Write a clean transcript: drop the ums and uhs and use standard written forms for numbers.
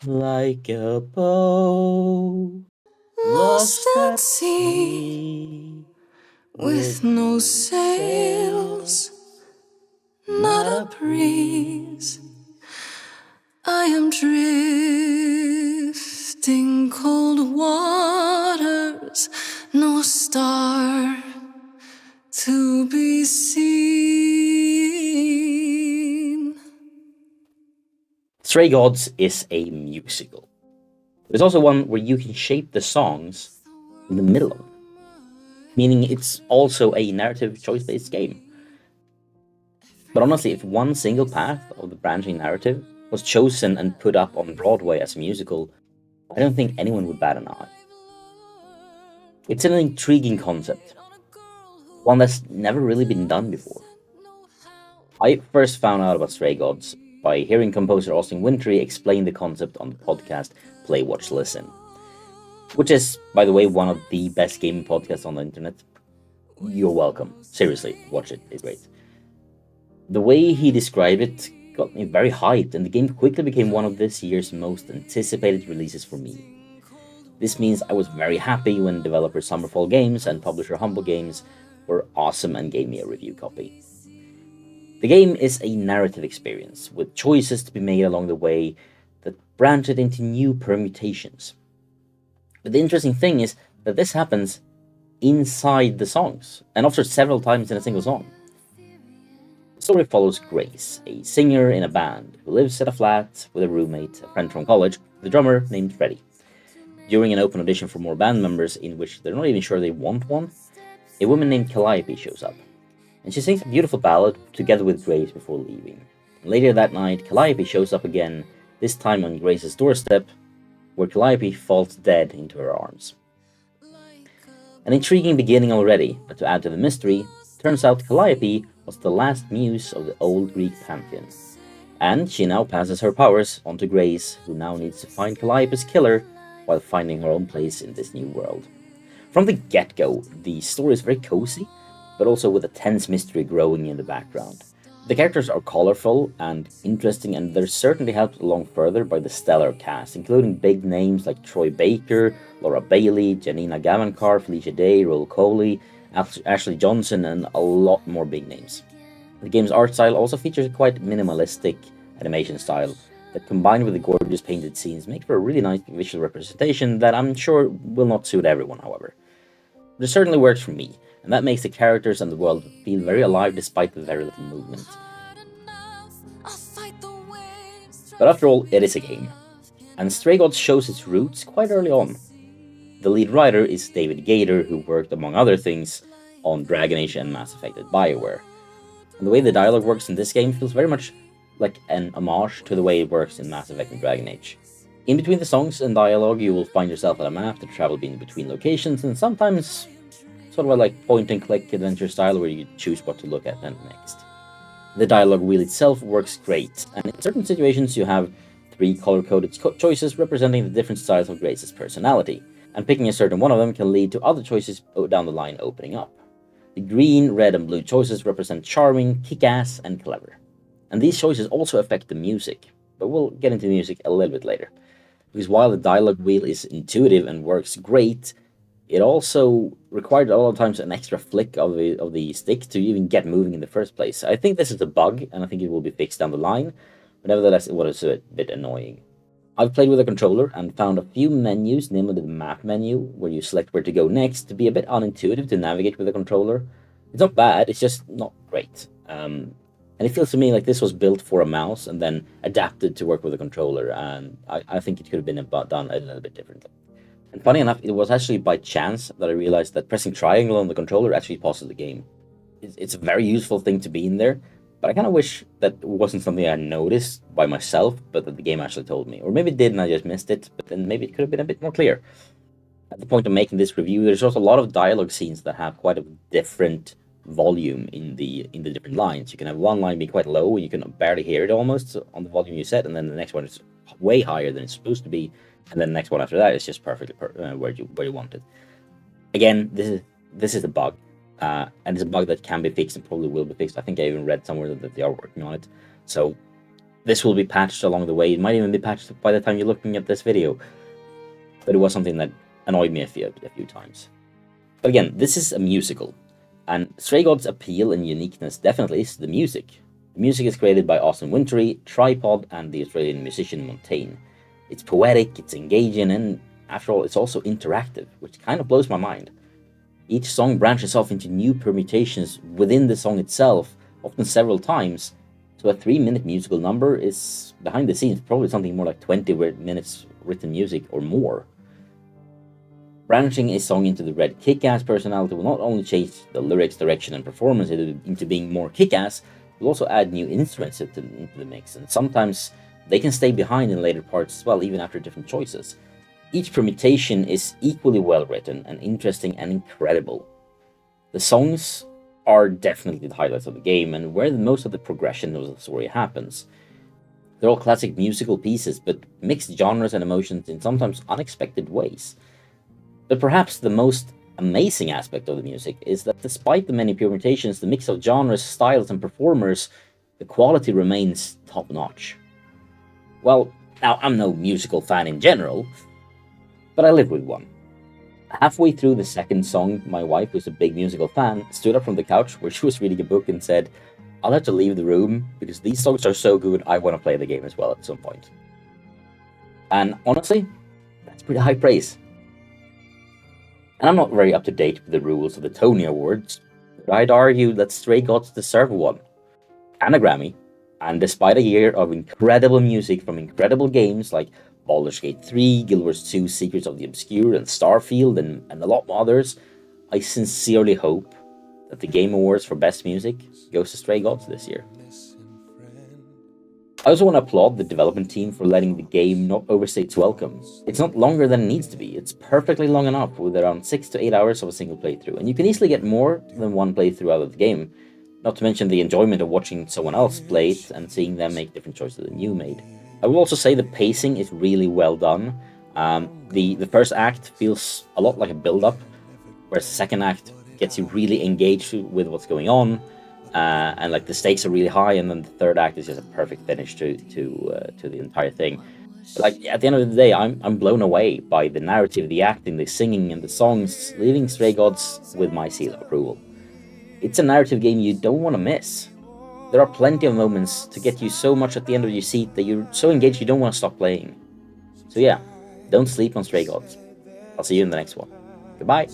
like a boat Lost lost at at sea, sea, with with no no sails, sails, not not a a breeze. breeze. I am drifting cold waters, no star to be seen. Stray Gods is a musical. There's also one where you can shape the songs in the middle of them, meaning it's also a narrative choice-based game. But honestly, if one single path of the branching narrative was chosen and put up on Broadway as a musical, I don't think anyone would bat an eye. It's an intriguing concept, one that's never really been done before. I first found out about Stray Gods by hearing composer Austin Wintory explain the concept on the podcast Play, Watch, Listen, which is, by the way, one of the best gaming podcasts on the internet. You're welcome. Seriously, watch it, it's great. The way he described it got me very hyped, and the game quickly became one of this year's most anticipated releases for me. This means I was very happy when developer Summerfall Games and publisher Humble Games were awesome and gave me a review copy. The game is a narrative experience, with choices to be made along the way that branch it into new permutations. But the interesting thing is that this happens inside the songs, and often several times in a single song. The story follows Grace, a singer in a band who lives at a flat with a roommate, a friend from college, the drummer named Freddie. During an open audition for more band members, in which they're not even sure they want one, a woman named Calliope shows up, and she sings a beautiful ballad together with Grace before leaving. Later that night, Calliope shows up again, this time on Grace's doorstep, where Calliope falls dead into her arms. An intriguing beginning already, but to add to the mystery, turns out Calliope was the last muse of the old Greek pantheon. And she now passes her powers on to Grace, who now needs to find Calliope's killer while finding her own place in this new world. From the get go, the story is very cozy, but also with a tense mystery growing in the background. The characters are colorful and interesting, and they're certainly helped along further by the stellar cast, including big names like Troy Baker, Laura Bailey, Janina Gavankar, Felicia Day, Roll Coley, Ashley Johnsson, and a lot more big names. The game's art style also features a quite minimalistic animation style that, combined with the gorgeous painted scenes, make for a really nice visual representation that I'm sure will not suit everyone, however. But it certainly works for me, and that makes the characters and the world feel very alive despite the very little movement. But after all, it is a game, and Stray Gods shows its roots quite early on. The lead writer is David Gator, who worked, among other things, on Dragon Age and Mass Effect at BioWare. And the way the dialogue works in this game feels very much like an homage to the way it works in Mass Effect and Dragon Age. In between the songs and dialogue, you will find yourself at a map to travel between locations, and sometimes sort of a like point and click adventure style where you choose what to look at next. The dialogue wheel itself works great, and in certain situations you have three color-coded choices representing the different styles of Grace's personality, and picking a certain one of them can lead to other choices down the line opening up. The green, red, and blue choices represent charming, kick-ass, and clever. And these choices also affect the music, but we'll get into the music a little bit later. Because while the dialogue wheel is intuitive and works great, it also required a lot of times an extra flick of the stick to even get moving in the first place. I think this is a bug, and I think it will be fixed down the line, but nevertheless, it was a bit annoying. I've played with a controller and found a few menus, namely the map menu, where you select where to go next, to be a bit unintuitive to navigate with a controller. It's not bad, it's just not great. And it feels to me like this was built for a mouse and then adapted to work with a controller, and I think it could have been done a little bit differently. And funny enough, it was actually by chance that I realized that pressing triangle on the controller actually pauses the game. It's a very useful thing to be in there, but I kind of wish that it wasn't something I noticed by myself, but that the game actually told me. Or maybe it did and I just missed it, but then maybe it could have been a bit more clear. At the point of making this review, there's also a lot of dialogue scenes that have quite a different volume in the different lines. You can have one line be quite low, and you can barely hear it almost on the volume you set, and then the next one is way higher than it's supposed to be, and then the next one after that is just perfectly where you want it. Again, this is a bug, and it's a bug that can be fixed and probably will be fixed. I think I even read somewhere that they are working on it. So this will be patched along the way. It might even be patched by the time you're looking at this video. But it was something that annoyed me a few times. But again, this is a musical, and Stray Gods' appeal and uniqueness definitely is the music. The music is created by Austin Wintory, Tripod, and the Australian musician Montaigne. It's poetic, it's engaging, and after all, it's also interactive, which kind of blows my mind. Each song branches off into new permutations within the song itself, often several times, so a 3-minute musical number is, behind the scenes, probably something more like 20 minutes written music or more. Branching a song into the Red kick-ass personality will not only change the lyrics, direction, and performance into being more kick-ass, will also add new instruments into the mix, and sometimes they can stay behind in later parts as well, even after different choices. Each permutation is equally well written and interesting and incredible. The songs are definitely the highlights of the game and where most of the progression of the story happens. They're all classic musical pieces, but mixed genres and emotions in sometimes unexpected ways. But perhaps the most amazing aspect of the music is that despite the many permutations, the mix of genres, styles, and performers, the quality remains top-notch. Well, now I'm no musical fan in general, but I live with one. Halfway through the second song, my wife, who's a big musical fan, stood up from the couch where she was reading a book and said, "I'll have to leave the room because these songs are so good, I want to play the game as well at some point." And honestly, that's pretty high praise. And I'm not very up to date with the rules of the Tony Awards, but I'd argue that Stray Gods deserve one, and a Grammy. And despite a year of incredible music from incredible games like Baldur's Gate 3, Guild Wars 2, Secrets of the Obscure, and Starfield, and a lot more others, I sincerely hope that the Game Awards for Best Music goes to Stray Gods this year. I also want to applaud the development team for letting the game not overstay its welcome. It's not longer than it needs to be, it's perfectly long enough with around 6 to 8 hours of a single playthrough, and you can easily get more than one playthrough out of the game, not to mention the enjoyment of watching someone else play it and seeing them make different choices than you made. I will also say the pacing is really well done. The first act feels a lot like a build-up, whereas the second act gets you really engaged with what's going on, and like the stakes are really high, and then the third act is just a perfect finish to the entire thing. But like at the end of the day, I'm blown away by the narrative, the acting, the singing, and the songs, leaving Stray Gods with my seal of approval. It's a narrative game you don't want to miss. There are plenty of moments to get you so much at the end of your seat that you're so engaged you don't want to stop playing. So yeah, don't sleep on Stray Gods. I'll see you in the next one. Goodbye!